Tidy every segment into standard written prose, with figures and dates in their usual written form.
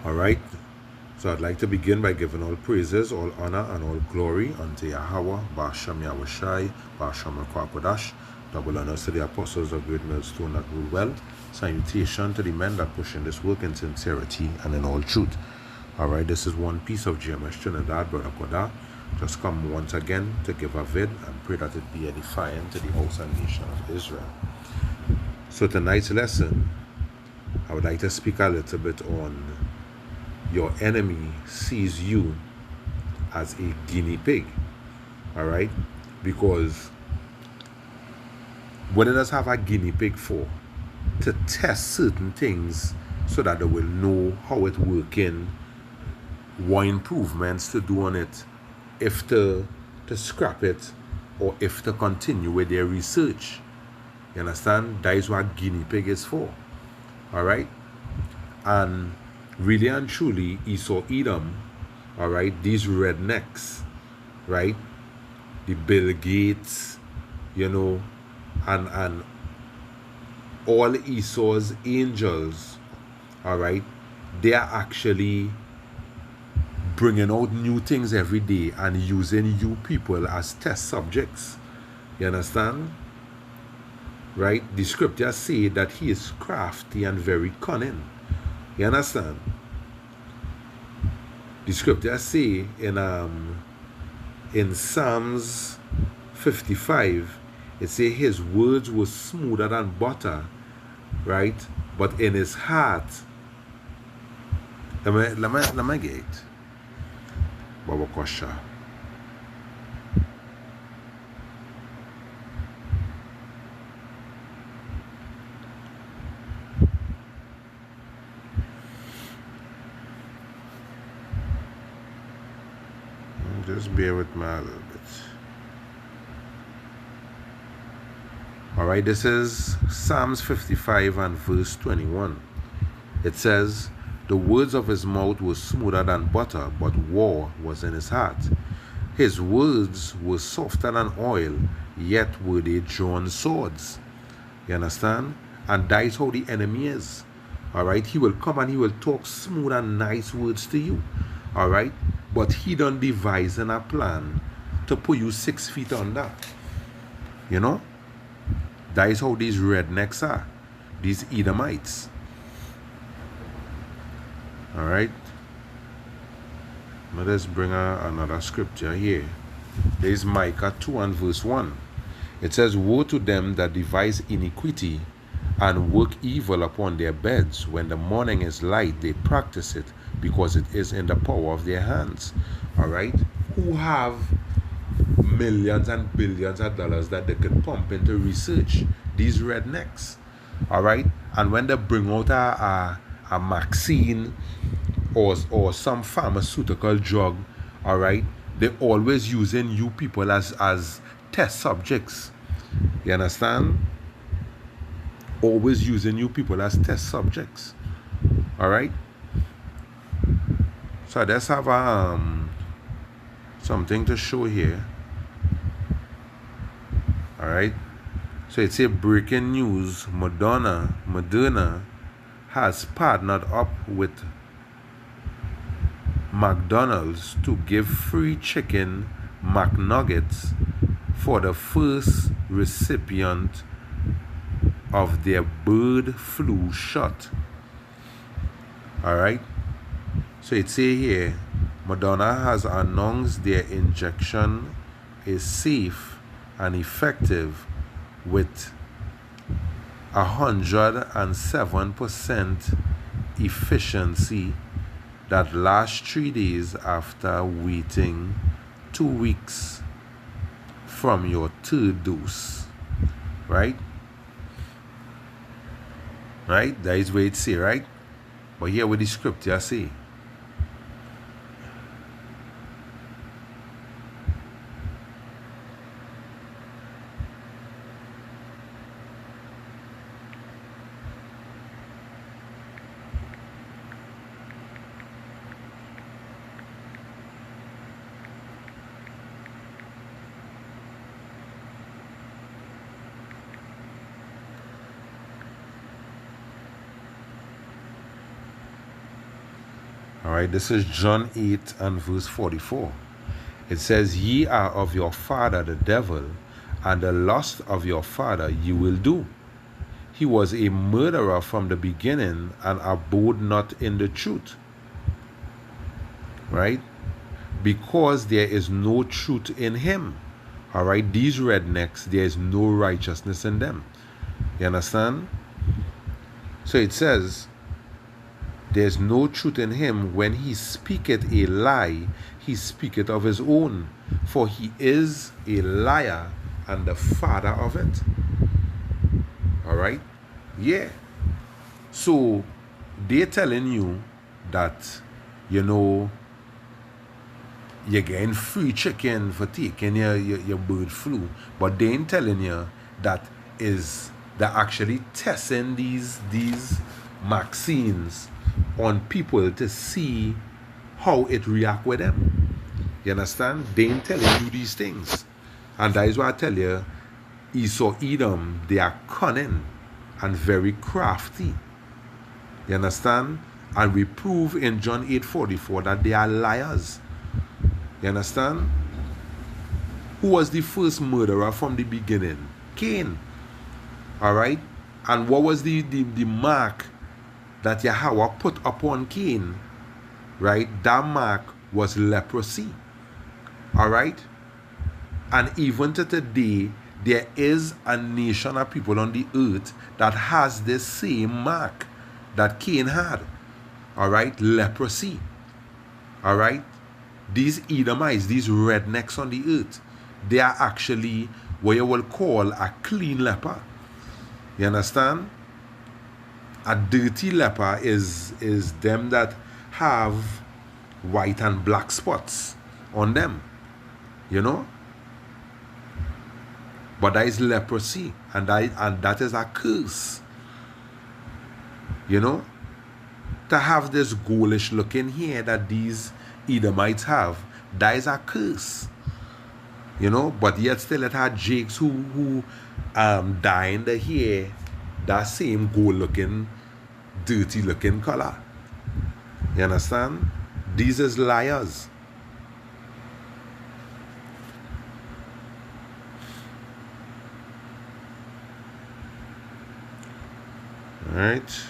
All right. So I'd like to begin by giving all praises, all honor, and all glory unto Yahweh, Ba'ashem Yahushai, Ba'ashem Kwakwadash. Double honors to the apostles of Great Millstone that rule well. Salutation to the men that push in this work in sincerity and in all truth. All right, this is one piece of GMS Trinidad, Brother Koda. Just come once again to give a vid and pray that it be edifying to the house and nation of Israel. So tonight's lesson, I would like to speak a little bit on your enemy sees you as a guinea pig. All right, because what does have a guinea pig for? To test certain things so that they will know how it working, what improvements to do on it, if to scrap it, or if to continue with their research. You understand? That is what guinea pig is for. All right, and really and truly, Esau Edom, all right, these rednecks, right, the Bill Gates, and all Esau's angels, all right, they are actually bringing out new things every day and using you people as test subjects. You understand? Right? The scriptures say that he is crafty and very cunning. You understand? The scriptures say in Psalms 55, it says his words were smoother than butter, right? But in his heart, let me get it. Baba Kosha. Just bear with me a little bit. All right, this is Psalms 55 and verse 21. It says, the words of his mouth were smoother than butter, but war was in his heart. His words were softer than oil, yet were they drawn swords. You understand? And that is how the enemy is. All right? He will come and he will talk smooth and nice words to you. All right? But he done devising a plan to put you 6 feet under. You know? That is how these rednecks are. These Edomites. All right? Now let's bring another scripture here. There is Micah 2 and verse 1. It says, woe to them that devise iniquity and work evil upon their beds. When the morning is light, they practice it, because it is in the power of their hands. All right? Who have millions and billions of dollars that they could pump into research? These rednecks. All right? And when they bring out a vaccine or some pharmaceutical drug, all right, they're always using you people as test subjects. You understand? Always using you people as test subjects. All right? So let's have something to show here. All right? So it's a breaking news. Moderna has partnered up with McDonald's to give free chicken McNuggets for the first recipient of their bird flu shot. All right? So it say here, Moderna has announced their injection is safe and effective with 107% efficiency that lasts 3 days after waiting 2 weeks from your third dose. Right? Right? That is what it say, right? But here what the scripture say. All right, this is John 8 and verse 44. It says, "Ye are of your father the devil, and the lust of your father ye will do. He was a murderer from the beginning and abode not in the truth." Right? Because there is no truth in him. All right, these rednecks, there is no righteousness in them. You understand? So it says, "There's no truth in him. When he speaketh a lie, he speaketh of his own, for he is a liar and the father of it." All right? Yeah. So they're telling you that, you're getting free chicken for taking your bird flu, but they ain't telling you that they're actually testing these vaccines on people to see how it react with them. You understand? They ain't telling you these things. And that is why I tell you, Esau, Edom, they are cunning and very crafty. You understand? And we prove in John 8:44 that they are liars. You understand? Who was the first murderer from the beginning? Cain. All right? And what was the mark that Yahweh put upon Cain? Right? That mark was leprosy. All right? And even to today, there is a nation of people on the earth that has this same mark that Cain had. All right? Leprosy. All right? These Edomites, these rednecks on the earth, they are actually what you will call a clean leper. You understand? A dirty leper is them that have white and black spots on them. You know? But that is leprosy, and that is a curse. You know? To have this ghoulish looking hair that these Edomites have, that is a curse. You know? But yet still it had Jakes who dyeing the hair that same gold looking, dirty looking color. You understand? These is liars. Alright.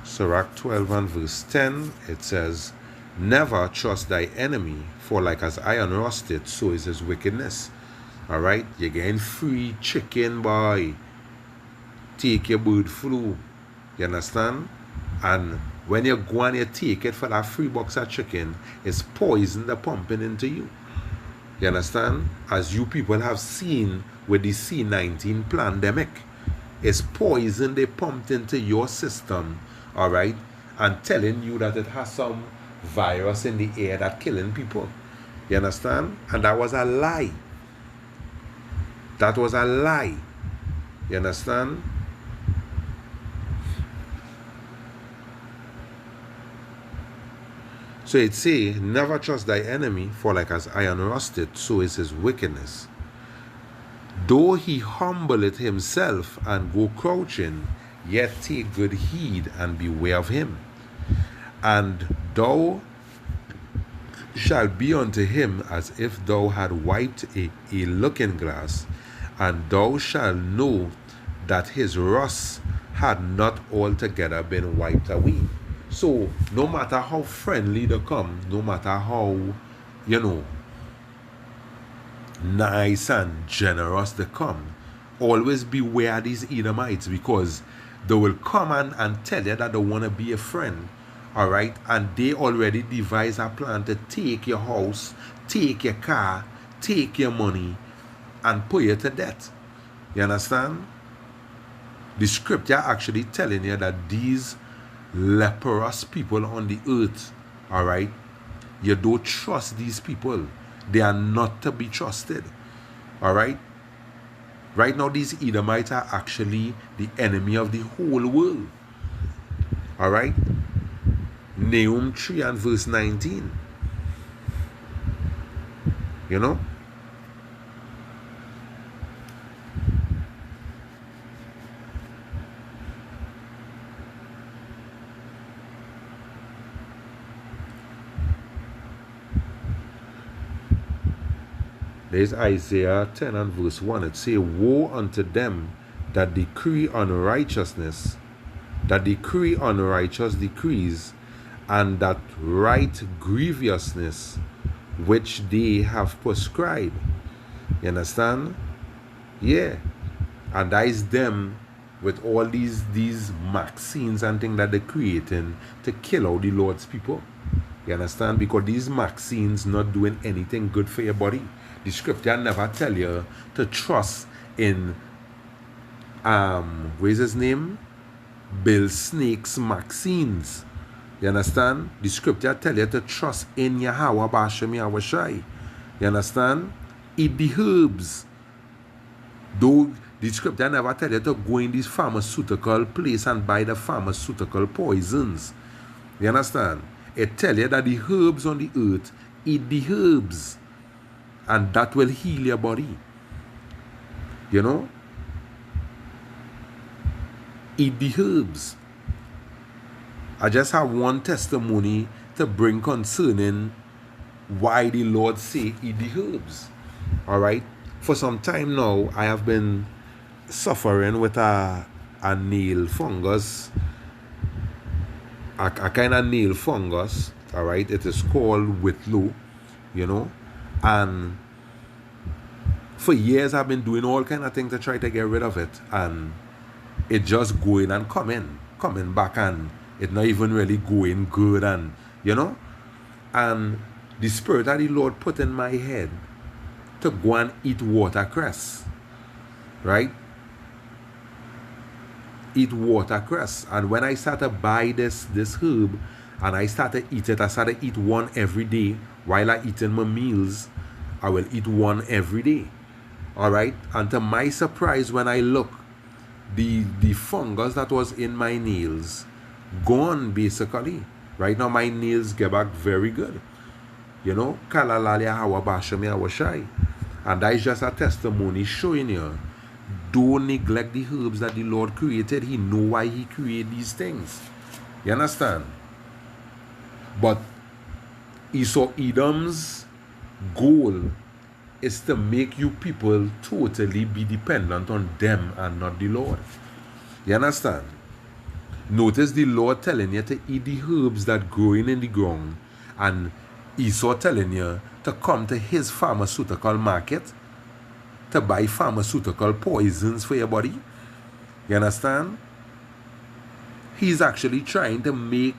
Sirach 12 and verse 10, it says, "Never trust thy enemy, for like as iron rusted, so is his wickedness." Alright, you're getting free chicken, boy. Take your bird flu. You understand? And when you go and you take it for that free box of chicken, it's poison they're pumping into you. You understand? As you people have seen with the C-19 pandemic, it's poison they pumped into your system, all right, and telling you that it has some virus in the air that killing people. You understand? And that was a lie. That was a lie. You understand? So it say, "Never trust thy enemy, for like as iron rusted, so is his wickedness. Though he humbleth himself and go crouching, yet take good heed and beware of him. And thou shalt be unto him as if thou had wiped a looking glass, and thou shalt know that his rust had not altogether been wiped away." So, no matter how friendly they come, no matter how, nice and generous they come, always beware these Edomites, because they will come and tell you that they want to be a friend, all right? And they already devise a plan to take your house, take your car, take your money, and put you to death. You understand? The scripture actually telling you that these leprous people on the earth, all right, you don't trust these people. They are not to be trusted, all right? Right now, these Edomites are actually the enemy of the whole world, all right? Nahum 3 and verse 19, you know? There's Isaiah 10 and verse 1. It says, woe unto them that decree unrighteousness, that decree unrighteous decrees, and that write grievousness which they have prescribed. You understand? Yeah. And that is them with all these vaccines and things that they're creating to kill all the Lord's people. You understand? Because these vaccines not doing anything good for your body. The scripture never tell you to trust in what is his name? Bill Snake's vaccines. You understand? The scripture tell you to trust in Yahweh Bashem Yahweh Shai. You understand? Eat the herbs. Though the scripture never tell you to go in this pharmaceutical place and buy the pharmaceutical poisons. You understand? It tell you that the herbs on the earth, eat the herbs. And that will heal your body. You know? Eat the herbs. I just have one testimony to bring concerning why the Lord say eat the herbs. Alright? For some time now, I have been suffering with a nail fungus. A kind of nail fungus. Alright? It is called whitlow. You know? And for years I've been doing all kind of things to try to get rid of it. And it just going and coming back, and it not even really going good, and you know. And the spirit that the Lord put in my head to go and eat watercress, right? Eat watercress. And when I started to buy this herb and I started to eat it, I started to eat one every day. While I eating my meals, I will eat one every day. Alright? And to my surprise, when I look, the fungus that was in my nails gone basically. Right now my nails get back very good. You know? And that is just a testimony showing you, don't neglect the herbs that the Lord created. He know why he created these things. You understand? But Esau Edom's goal is to make you people totally be dependent on them and not the Lord. You understand? Notice the Lord telling you to eat the herbs that growing in the ground, and Esau telling you to come to his pharmaceutical market to buy pharmaceutical poisons for your body. You understand? He's actually trying to make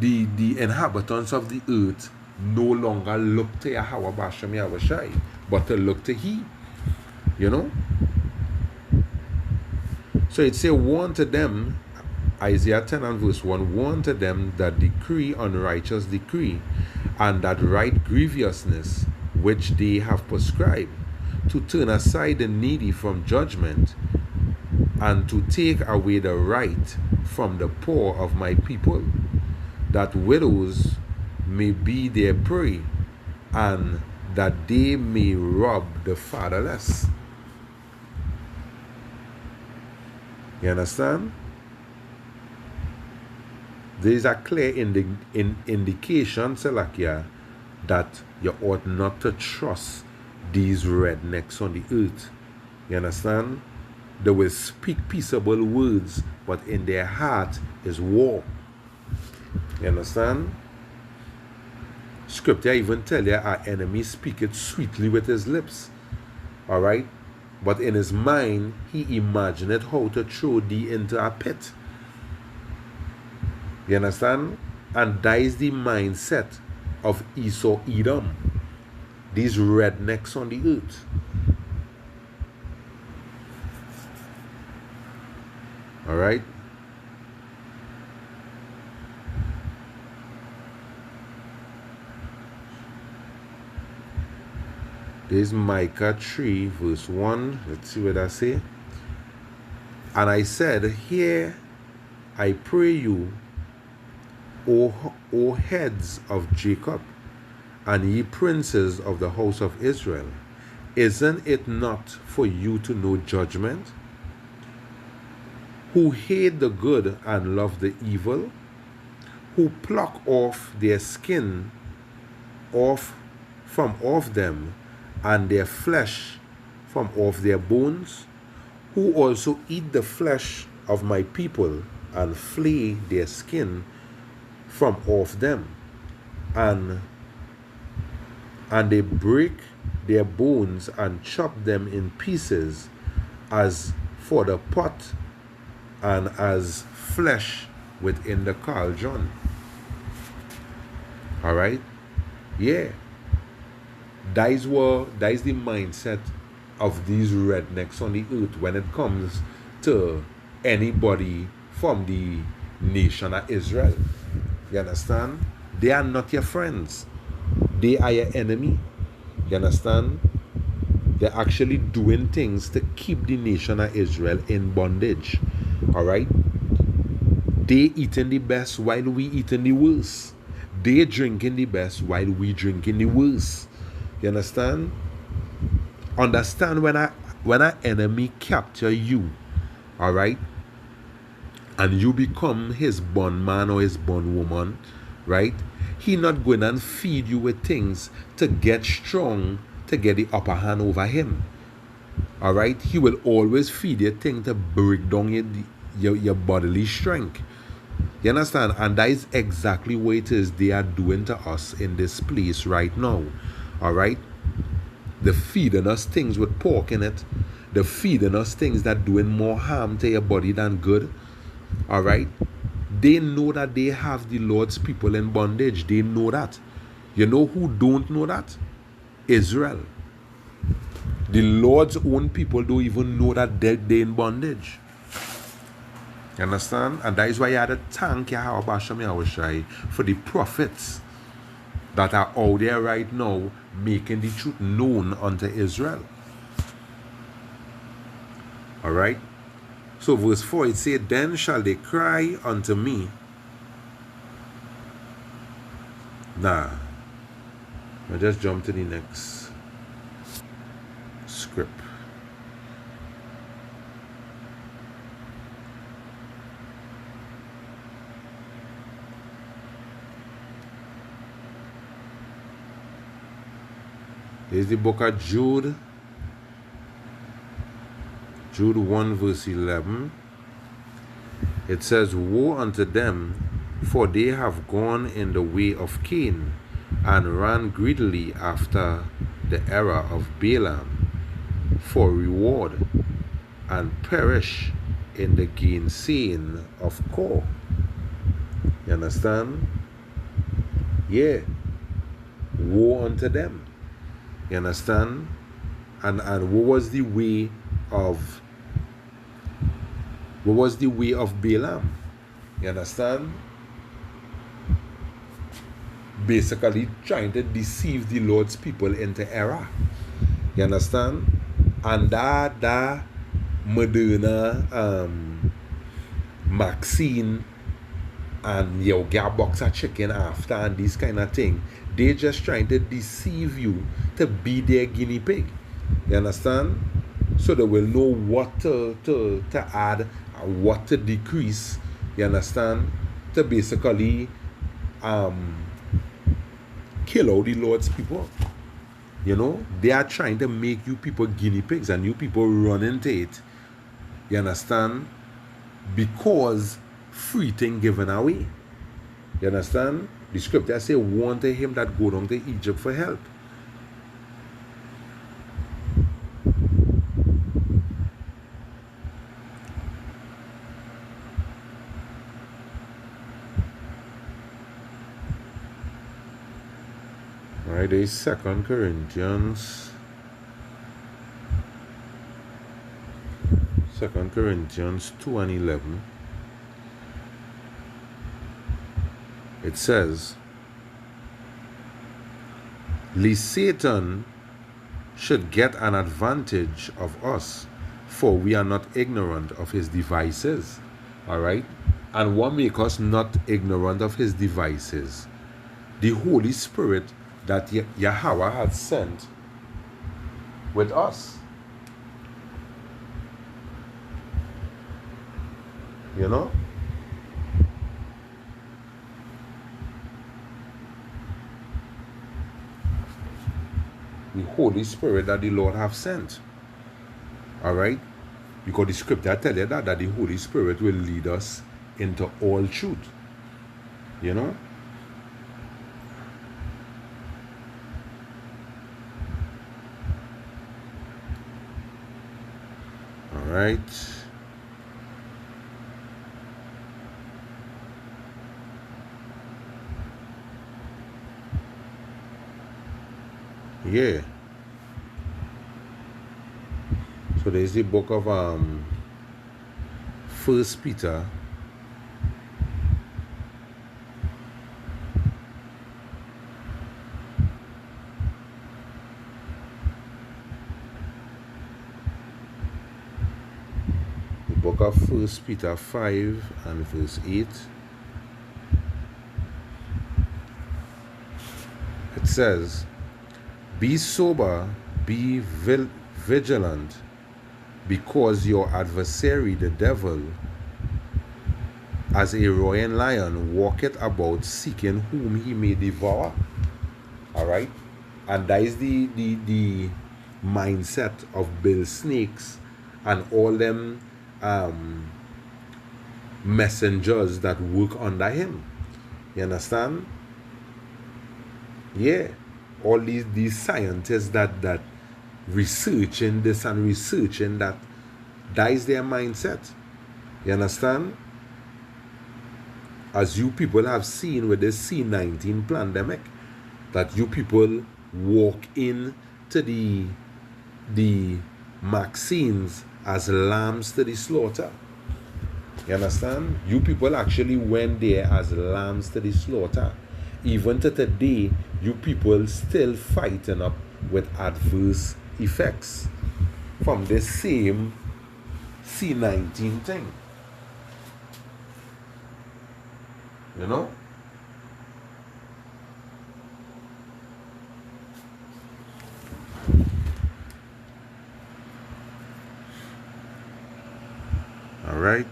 the inhabitants of the earth no longer look to Yahweh Bashem Yahweh Shai, but to look to He. You know? So it says, warn to them, Isaiah 10 and verse 1, warn to them that decree unrighteous decree, and that write grievousness which they have prescribed, to turn aside the needy from judgment, and to take away the right from the poor of my people, that widows may be their prey, and that they may rob the fatherless. You understand? There is a clear indication, Salakia, that you ought not to trust these rednecks on the earth. You understand? They will speak peaceable words, but in their heart is war. You understand? Scripture even tell you our enemy speaketh sweetly with his lips. Alright? But in his mind, he imagined how to throw thee into a pit. You understand? And that is the mindset of Esau Edom. These rednecks on the earth. Alright? There's Micah 3 verse 1. Let's see what I say. And I said, hear, I pray you, O heads of Jacob, and ye princes of the house of Israel. Isn't it not for you to know judgment? Who hate the good and love the evil, who pluck off their skin from off them, and their flesh from off their bones, who also eat the flesh of my people, and flay their skin from off them, and they break their bones and chop them in pieces, as for the pot, and as flesh within the cauldron. All right? Yeah. That is the mindset of these rednecks on the earth when it comes to anybody from the nation of Israel. You understand? They are not your friends. They are your enemy. You understand? They're actually doing things to keep the nation of Israel in bondage. All right? They eating the best while we eating the worst. They drinking the best while we drinking the worst. You understand? Understand when an enemy capture you, all right, and you become his bondman or his bondwoman, right? He not going and feed you with things to get strong, to get the upper hand over him. All right? He will always feed you things to break down your bodily strength. You understand? And that is exactly what it is they are doing to us in this place right now. All right? They're feeding us things with pork in it. They're feeding us things that doing more harm to your body than good. All right? They know that they have the Lord's people in bondage. They know that. You know who don't know that? Israel. The Lord's own people don't even know that they're in bondage. You understand? And that is why you had to thank Yahweh Bashem Yahushai for the prophets that are out there right now making the truth known unto Israel. All right? So verse 4, it says, then shall they cry unto me. Nah. I'll just jump to the next script. There's the book of Jude. Jude 1 verse 11. It says, woe unto them, for they have gone in the way of Cain, and ran greedily after the error of Balaam for reward, and perish in the gainsaying of Kor. You understand? Yeah. Woe unto them. You understand? And what was the way of Balaam? You understand? Basically trying to deceive the Lord's people into error. You understand? And that Moderna vaccine and you get a box of chicken after and this kind of thing, they're just trying to deceive you to be their guinea pig. You understand? So they will know what to add and what to decrease. You understand? To basically kill all the Lord's people. You know? They are trying to make you people guinea pigs and you people run into it. You understand? Because free thing given away. You understand? The scripture say, woe unto him that go down to Egypt for help. Alright, there is 2 Corinthians. 2 Corinthians 2 and 11. It says, lest Satan should get an advantage of us, for we are not ignorant of his devices. Alright? And what make us not ignorant of his devices? The Holy Spirit that Yahweh had sent with us. You know? the Holy Spirit that the Lord have sent. All right? Because the scripture tell you that the Holy Spirit will lead us into all truth. You know? All right. Yeah. So there's the book of First Peter. The book of First Peter 5 and verse 8. It says, "Be sober, be vigilant, because your adversary the devil, as a roaring lion, walketh about seeking whom he may devour." All right? And that is the mindset of Bill Snakes and all them messengers that work under him. You understand? Yeah. All these scientists that researching this and researching that is their mindset. You understand? As you people have seen with the C-19 pandemic, that you people walk in to the vaccines as lambs to the slaughter. You understand? You people actually went there as lambs to the slaughter. Even to today, you people still fighting up with adverse effects from the same C-19 thing. You know? All right.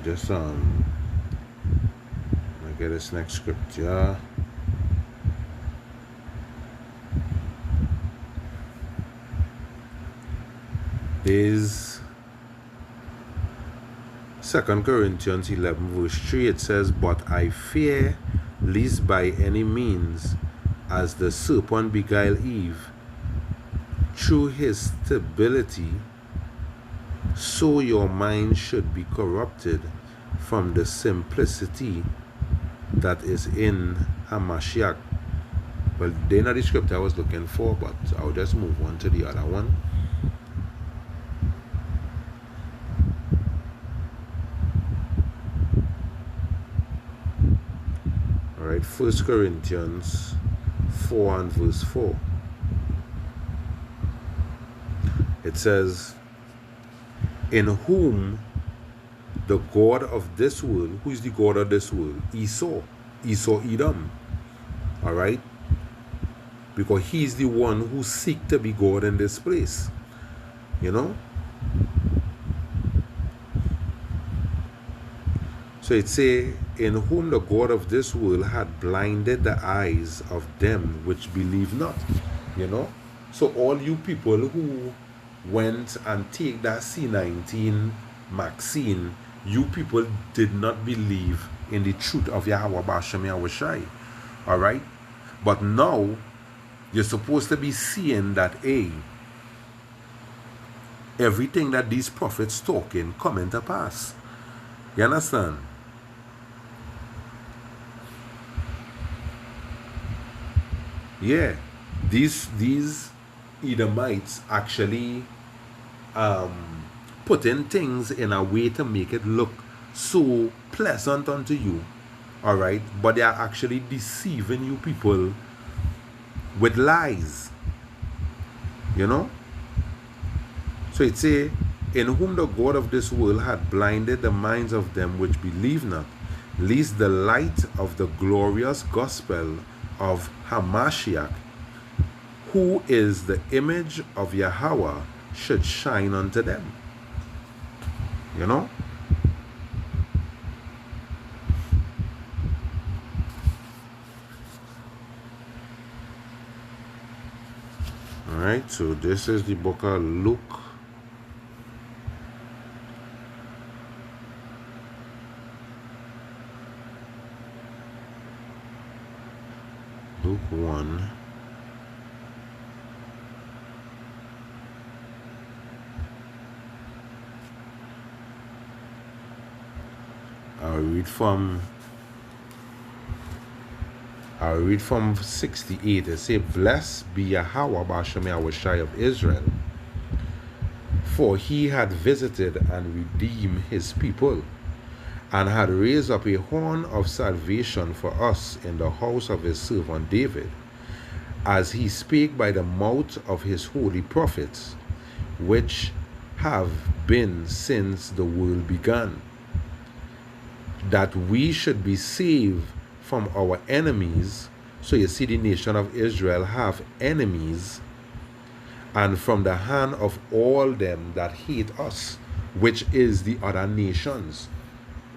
Just I get this next scripture. Is 2 Corinthians 11 verse 3. It says, "But I fear lest by any means, as the serpent beguiled Eve through his stability, so your mind should be corrupted from the simplicity that is in Hamashiach." Well, they're not the script I was looking for, but I'll just move on to the other one. All right, 1 Corinthians 4 and verse 4. It says, "In whom the God of this world," who is the God of this world? Esau, Edom. All right? Because he's the one who seek to be God in this place. You know? So it say, "In whom the God of this world had blinded the eyes of them which believe not." You know? So all you people who went and take that C-19 vaccine, you people did not believe in the truth of Yahweh Ba'ashem Yahushai. All right? But now, you're supposed to be seeing that, everything that these prophets talking coming to pass. You understand? Yeah. These Edomites actually putting things in a way to make it look so pleasant unto you, all right? But they are actually deceiving you people with lies, you know? So it say, "In whom the God of this world had blinded the minds of them which believe not, lest the light of the glorious gospel of Hamashiach, who is the image of Yahweh, should shine unto them. You know? Alright, so this is the book of Luke. Luke 1. I'll read from 68. It says, Blessed be Yahweh Ba'ashem Yahushai of Israel, for he had visited and redeemed his people, and had raised up a horn of salvation for us in the house of his servant David, as he spake by the mouth of his holy prophets, which have been since the world began, that we should be saved from our enemies. So you see, the nation of Israel have enemies, and from the hand of all them that hate us, which is the other nations.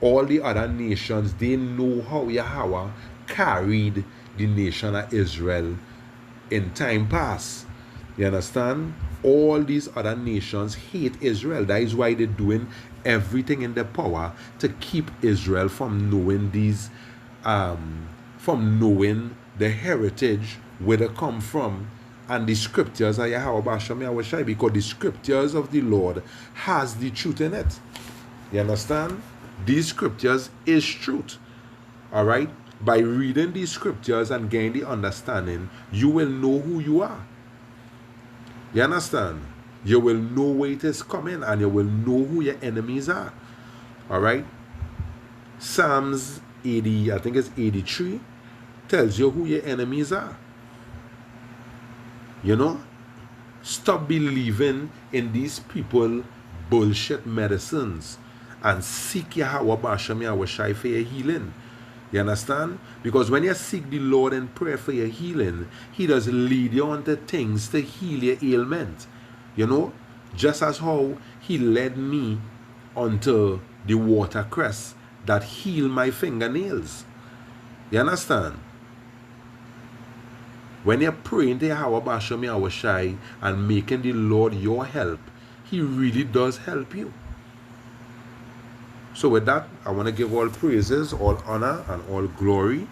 All the other nations, they know how Yahweh carried the nation of Israel in time past. You understand? All these other nations hate Israel. That is why they're doing everything in their power to keep Israel from knowing these, from knowing the heritage where they come from, and the scriptures of Yahweh Ba'ashem Yahushai, because the scriptures of the Lord has the truth in it. You understand? These scriptures is truth. All right? By reading these scriptures and getting the understanding, you will know who you are. You understand? You will know where it is coming, and you will know who your enemies are. All right? Psalms 80, I think it's 83, tells you who your enemies are. You know? Stop believing in these people bullshit medicines and seek Yahweh Ba'ashem Yahushai for your healing. You understand? Because when you seek the Lord in prayer for your healing, he does lead you onto things to heal your ailment. You know? Just as how he led me onto the watercress that heal my fingernails. You understand? When you're praying to Yahweh Ba'ashem Yahushai and making the Lord your help, he really does help you. So with that, I want to give all praises, all honor, and all glory,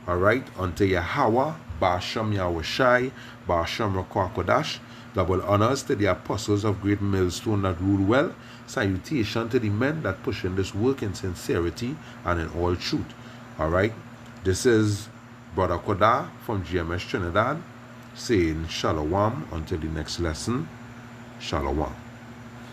all right, unto Yahweh Ba'ashem Yahushai, Ba'ashem Rakwakodash. Double honors to the apostles of Great Millstone that rule well. Salutation to the men that push in this work in sincerity and in all truth. All right, this is Brother Koda from GMS Trinidad saying Shalom until the next lesson. Shalom.